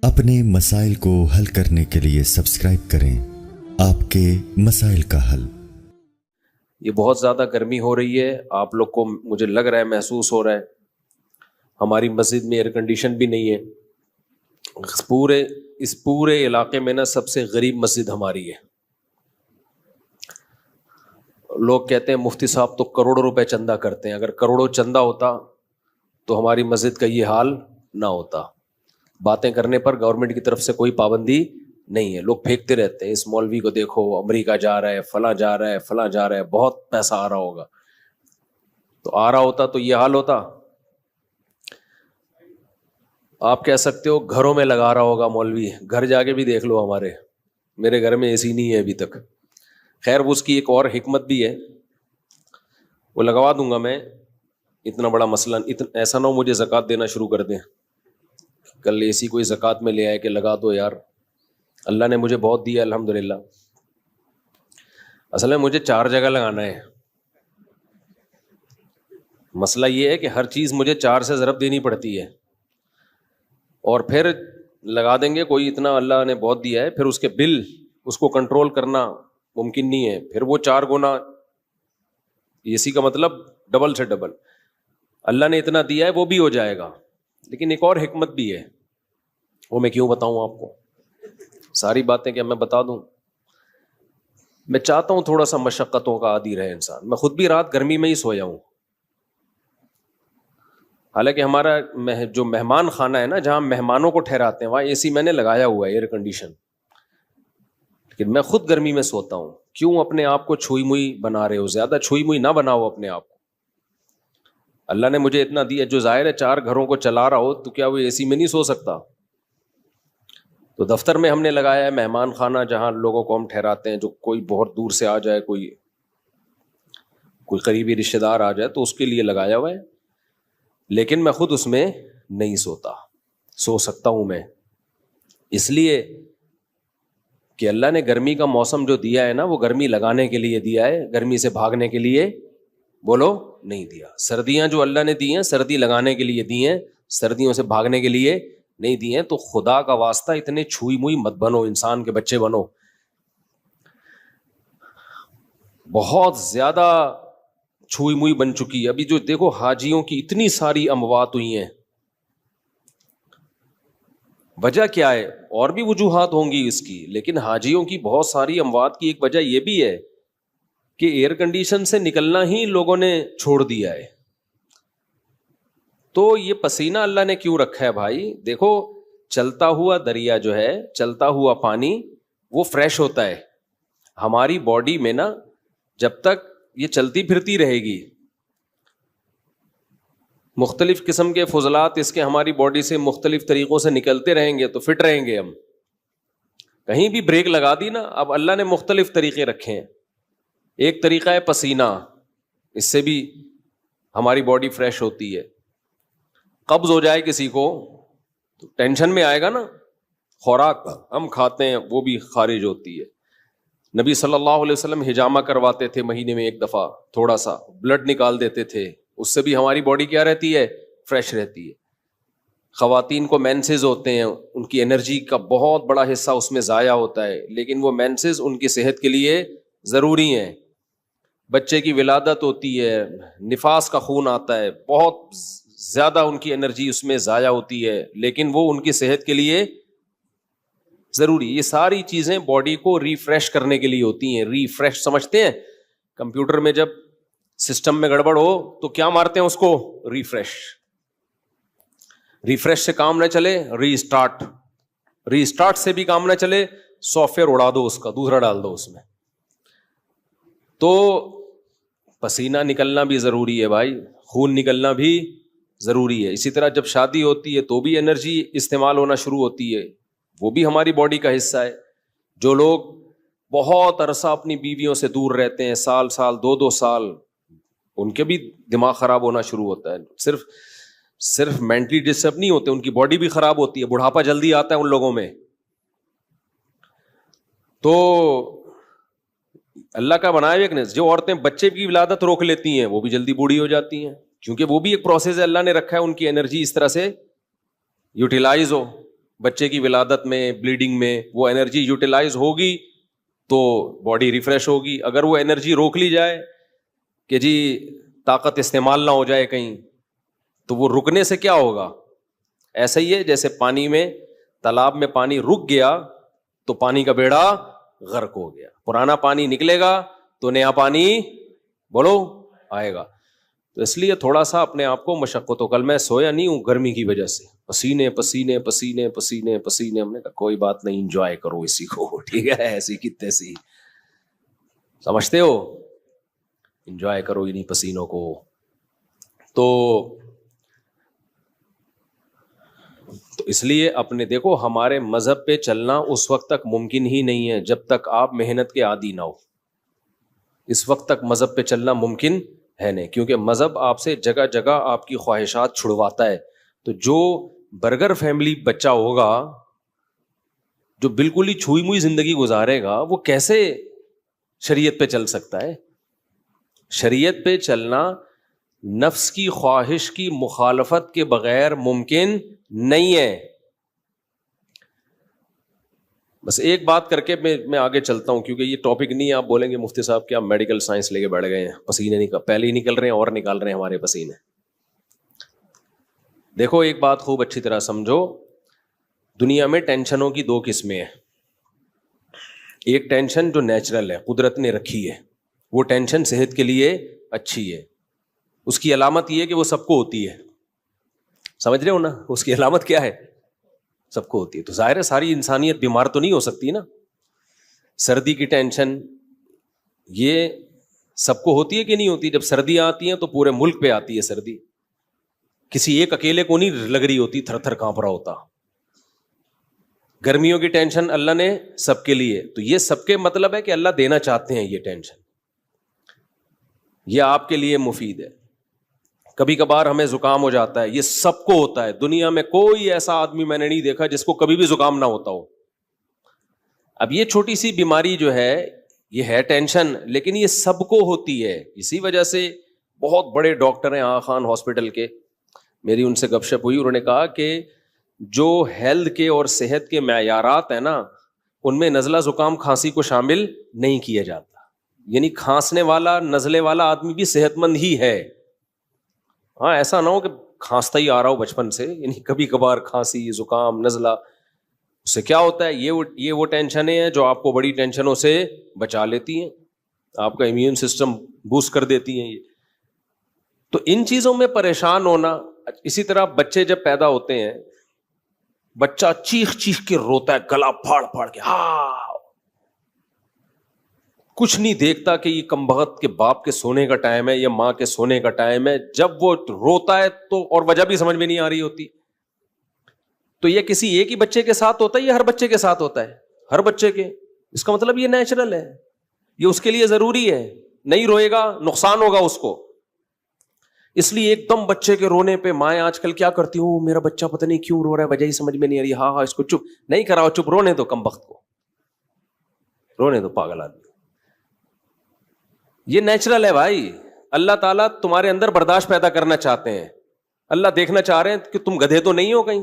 اپنے مسائل کو حل کرنے کے لیے سبسکرائب کریں آپ کے مسائل کا حل۔ یہ بہت زیادہ گرمی ہو رہی ہے، آپ لوگ کو مجھے لگ رہا ہے محسوس ہو رہا ہے۔ ہماری مسجد میں ایئر کنڈیشن بھی نہیں ہے۔ اس پورے علاقے میں نا سب سے غریب مسجد ہماری ہے۔ لوگ کہتے ہیں مفتی صاحب تو کروڑوں روپے چندہ کرتے ہیں، اگر کروڑوں چندہ ہوتا تو ہماری مسجد کا یہ حال نہ ہوتا۔ باتیں کرنے پر گورنمنٹ کی طرف سے کوئی پابندی نہیں ہے، لوگ پھینکتے رہتے ہیں، اس مولوی کو دیکھو امریکہ جا رہا ہے، فلاں جا رہا ہے، فلاں جا رہا ہے، بہت پیسہ آ رہا ہوگا۔ تو آ رہا ہوتا تو یہ حال ہوتا؟ آپ کہہ سکتے ہو گھروں میں لگا رہا ہوگا مولوی، گھر جا کے بھی دیکھ لو، میرے گھر میں اے سی نہیں ہے ابھی تک۔ خیر اس کی ایک اور حکمت بھی ہے، وہ لگوا دوں گا میں۔ اتنا بڑا مسئلہ ایسا نہ ہو مجھے زکوٰۃ دینا شروع کر دیں، کل اے سی کوئی زکوٰۃ میں لے آئے کہ لگا دو یار۔ اللہ نے مجھے بہت دیا الحمدللہ، اصل میں مجھے 4 جگہ لگانا ہے۔ مسئلہ یہ ہے کہ ہر چیز مجھے 4 سے ضرب دینی پڑتی ہے، اور پھر لگا دیں گے کوئی، اتنا اللہ نے بہت دیا ہے، پھر اس کے بل اس کو کنٹرول کرنا ممکن نہیں ہے، پھر وہ 4 گنا اے سی کا مطلب ڈبل سے ڈبل۔ اللہ نے اتنا دیا ہے وہ بھی ہو جائے گا، لیکن ایک اور حکمت بھی ہے، وہ میں کیوں بتاؤں آپ کو؟ ساری باتیں کیا میں بتا دوں؟ میں چاہتا ہوں تھوڑا سا مشقتوں کا عادی رہے انسان۔ میں خود بھی رات گرمی میں ہی سویا ہوں، حالانکہ ہمارا جو مہمان خانہ ہے نا، جہاں مہمانوں کو ٹھہراتے ہیں، وہاں اے سی میں نے لگایا ہوا ہے، ایئر کنڈیشن، لیکن میں خود گرمی میں سوتا ہوں۔ کیوں اپنے آپ کو چھوئی موئی بنا رہے ہو؟ زیادہ چھوئی موئی نہ بناؤ اپنے آپ کو۔ اللہ نے مجھے اتنا دیا، جو ظاہر ہے 4 گھروں کو چلا رہا ہو تو کیا وہ اے سی میں نہیں سو سکتا؟ تو دفتر میں ہم نے لگایا ہے مہمان خانہ، جہاں لوگوں کو ہم ٹھہراتے ہیں، جو کوئی بہت دور سے آ جائے، کوئی قریبی رشتہ دار آ جائے تو اس کے لیے لگایا ہوا ہے، لیکن میں خود اس میں نہیں سوتا۔ سو سکتا ہوں میں، اس لیے کہ اللہ نے گرمی کا موسم جو دیا ہے نا، وہ گرمی لگانے کے لیے دیا ہے، گرمی سے بھاگنے کے لیے بولو نہیں دیا۔ سردیاں جو اللہ نے دی ہیں، سردی لگانے کے لیے دی ہیں، سردیوں سے بھاگنے کے لیے نہیں دی ہیں۔ تو خدا کا واسطہ اتنے چھوئی موئی مت بنو، انسان کے بچے بنو۔ بہت زیادہ چھوئی موئی بن چکی ہے۔ ابھی جو دیکھو حاجیوں کی اتنی ساری اموات ہوئی ہیں، وجہ کیا ہے؟ اور بھی وجوہات ہوں گی اس کی، لیکن حاجیوں کی بہت ساری اموات کی ایک وجہ یہ بھی ہے کہ ایئر کنڈیشن سے نکلنا ہی لوگوں نے چھوڑ دیا ہے۔ تو یہ پسینہ اللہ نے کیوں رکھا ہے بھائی؟ دیکھو چلتا ہوا دریا جو ہے، چلتا ہوا پانی، وہ فریش ہوتا ہے۔ ہماری باڈی میں نا جب تک یہ چلتی پھرتی رہے گی، مختلف قسم کے فضلات اس کے ہماری باڈی سے مختلف طریقوں سے نکلتے رہیں گے تو فٹ رہیں گے ہم۔ کہیں بھی بریک لگا دی نا، اب اللہ نے مختلف طریقے رکھے ہیں۔ ایک طریقہ ہے پسینہ، اس سے بھی ہماری باڈی فریش ہوتی ہے۔ قبض ہو جائے کسی کو تو ٹینشن میں آئے گا نا، خوراک ہم کھاتے ہیں وہ بھی خارج ہوتی ہے۔ نبی صلی اللہ علیہ وسلم حجامہ کرواتے تھے، مہینے میں 1 دفعہ تھوڑا سا بلڈ نکال دیتے تھے، اس سے بھی ہماری باڈی کیا رہتی ہے؟ فریش رہتی ہے۔ خواتین کو مینسز ہوتے ہیں، ان کی انرجی کا بہت بڑا حصہ اس میں ضائع ہوتا ہے، لیکن وہ مینسز ان کی صحت کے لیے ضروری ہیں۔ بچے کی ولادت ہوتی ہے، نفاس کا خون آتا ہے، بہت زیادہ ان کی انرجی اس میں ضائع ہوتی ہے، لیکن وہ ان کی صحت کے لیے ضروری۔ یہ ساری چیزیں باڈی کو ریفریش کرنے کے لیے ہوتی ہیں۔ ریفریش سمجھتے ہیں؟ کمپیوٹر میں جب سسٹم میں گڑبڑ ہو تو کیا مارتے ہیں اس کو؟ ریفریش۔ ریفریش سے کام نہ چلے، ری اسٹارٹ۔ ری اسٹارٹ سے بھی کام نہ چلے، سافٹ ویئر اڑا دو، اس کا دوسرا ڈال دو اس میں۔ تو پسینہ نکلنا بھی ضروری ہے بھائی، خون نکلنا بھی ضروری ہے۔ اسی طرح جب شادی ہوتی ہے تو بھی انرجی استعمال ہونا شروع ہوتی ہے، وہ بھی ہماری باڈی کا حصہ ہے۔ جو لوگ بہت عرصہ اپنی بیویوں سے دور رہتے ہیں، سال 2 سال، ان کے بھی دماغ خراب ہونا شروع ہوتا ہے۔ صرف مینٹلی ڈسٹرب نہیں ہوتے، ان کی باڈی بھی خراب ہوتی ہے، بڑھاپا جلدی آتا ہے ان لوگوں میں۔ تو اللہ کا بنایا ایک نے، جو عورتیں بچے کی ولادت روک لیتی ہیں وہ بھی جلدی بوڑھی ہو جاتی ہیں، کیونکہ وہ بھی ایک پروسیس ہے، اللہ نے رکھا ہے ان کی انرجی اس طرح سے یوٹیلائز ہو۔ بچے کی ولادت میں, بلیڈنگ میں وہ انرجی یوٹیلائز ہوگی تو باڈی ریفریش ہوگی. اگر وہ انرجی روک لی جائے کہ جی طاقت استعمال نہ ہو جائے کہیں, تو وہ رکنے سے کیا ہوگا؟ ایسا ہی ہے جیسے پانی میں, تالاب میں پانی رک گیا تو پانی کا بیڑا غرق ہو گیا. پرانا پانی نکلے گا تو نیا پانی بولو آئے گا. تو اس لیے تھوڑا سا اپنے آپ کو مشقت ہو. کل میں سویا نہیں ہوں گرمی کی وجہ سے, پسینے پسینے پسینے پسینے پسینے. ہم نے کہا کوئی بات نہیں, انجوائے کرو اسی کو, ٹھیک ہے, ایسی کی تیسی, سمجھتے ہو, انجوائے کرو انہیں پسینوں کو. تو اس لیے اپنے دیکھو, ہمارے مذہب پہ چلنا اس وقت تک ممکن ہی نہیں ہے جب تک آپ محنت کے عادی نہ ہو. اس وقت تک مذہب پہ چلنا ممکن ہے نہیں, کیونکہ مذہب آپ سے جگہ جگہ آپ کی خواہشات چھڑواتا ہے. تو جو برگر فیملی بچہ ہوگا جو بالکل ہی چھوئی موئی زندگی گزارے گا, وہ کیسے شریعت پہ چل سکتا ہے؟ شریعت پہ چلنا نفس کی خواہش کی مخالفت کے بغیر ممکن نہیں ہے. بس ایک بات کر کے میں آگے چلتا ہوں, کیونکہ یہ ٹاپک نہیں ہے. آپ بولیں گے مفتی صاحب کیا میڈیکل سائنس لے کے بیٹھ گئے ہیں, پسینے پہلے ہی نکل رہے ہیں اور نکال رہے ہیں ہمارے پسینے. دیکھو ایک بات خوب اچھی طرح سمجھو, دنیا میں ٹینشنوں کی دو قسمیں ہیں. ایک ٹینشن جو نیچرل ہے, قدرت نے رکھی ہے, وہ ٹینشن صحت کے لیے اچھی ہے. اس کی علامت یہ ہے کہ وہ سب کو ہوتی ہے. سمجھ رہے ہو نا, اس کی علامت کیا ہے؟ سب کو ہوتی ہے. تو ظاہر ہے ساری انسانیت بیمار تو نہیں ہو سکتی نا. سردی کی ٹینشن یہ سب کو ہوتی ہے کہ نہیں ہوتی؟ جب سردیاں آتی ہیں تو پورے ملک پہ آتی ہے سردی, کسی ایک اکیلے کو نہیں لگ رہی ہوتی, تھر تھر کانپ رہا ہوتا. گرمیوں کی ٹینشن اللہ نے سب کے لیے, تو یہ سب کے مطلب ہے کہ اللہ دینا چاہتے ہیں یہ ٹینشن, یہ آپ کے لیے مفید ہے. کبھی کبھار ہمیں زکام ہو جاتا ہے, یہ سب کو ہوتا ہے. دنیا میں کوئی ایسا آدمی میں نے نہیں دیکھا جس کو کبھی بھی زکام نہ ہوتا ہو. اب یہ چھوٹی سی بیماری جو ہے یہ ہے ٹینشن, لیکن یہ سب کو ہوتی ہے. اسی وجہ سے بہت بڑے ڈاکٹر ہیں آغا خان ہاسپٹل کے, میری ان سے گپ شپ ہوئی, انہوں نے کہا کہ جو ہیلتھ کے اور صحت کے معیارات ہیں نا, ان میں نزلہ زکام کھانسی کو شامل نہیں کیا جاتا. یعنی کھانسنے والا نزلے والا آدمی بھی صحت مند ہی ہے. ہاں ایسا نہ ہو کہ کھانستا ہی آ رہا ہو بچپن سے, یعنی کبھی کبھار کھانسی زکام نزلہ, اس سے کیا ہوتا ہے, یہ وہ ٹینشنیں ہیں جو آپ کو بڑی ٹینشنوں سے بچا لیتی ہیں, آپ کا امیون سسٹم بوسٹ کر دیتی ہیں یہ. تو ان چیزوں میں پریشان ہونا. اسی طرح بچے جب پیدا ہوتے ہیں, بچہ چیخ چیخ کے روتا ہے, گلا پھاڑ پھاڑ کے, ہاں کچھ نہیں دیکھتا کہ یہ کمبخت کے باپ کے سونے کا ٹائم ہے یا ماں کے سونے کا ٹائم ہے. جب وہ روتا ہے تو, اور وجہ بھی سمجھ میں نہیں آ رہی ہوتی, تو یہ کسی ایک ہی بچے کے ساتھ ہوتا ہے یا ہر بچے کے ساتھ ہوتا ہے؟ ہر بچے کے. اس کا مطلب یہ نیچرل ہے, یہ اس کے لیے ضروری ہے. نہیں روئے گا نقصان ہوگا اس کو. اس لیے ایک دم بچے کے رونے پہ مائیں آج کل کیا کرتی ہوں, میرا بچہ پتہ نہیں کیوں رو رہا ہے, وجہ ہی سمجھ میں نہیں آ رہی, ہاں اس کو چپ نہیں کراؤ, چپ رونے دو کمبخت کو, رونے دو پاگل آدمی. یہ نیچرل ہے بھائی. اللہ تعالیٰ تمہارے اندر برداشت پیدا کرنا چاہتے ہیں. اللہ دیکھنا چاہ رہے ہیں کہ تم گدھے تو نہیں ہو کہیں.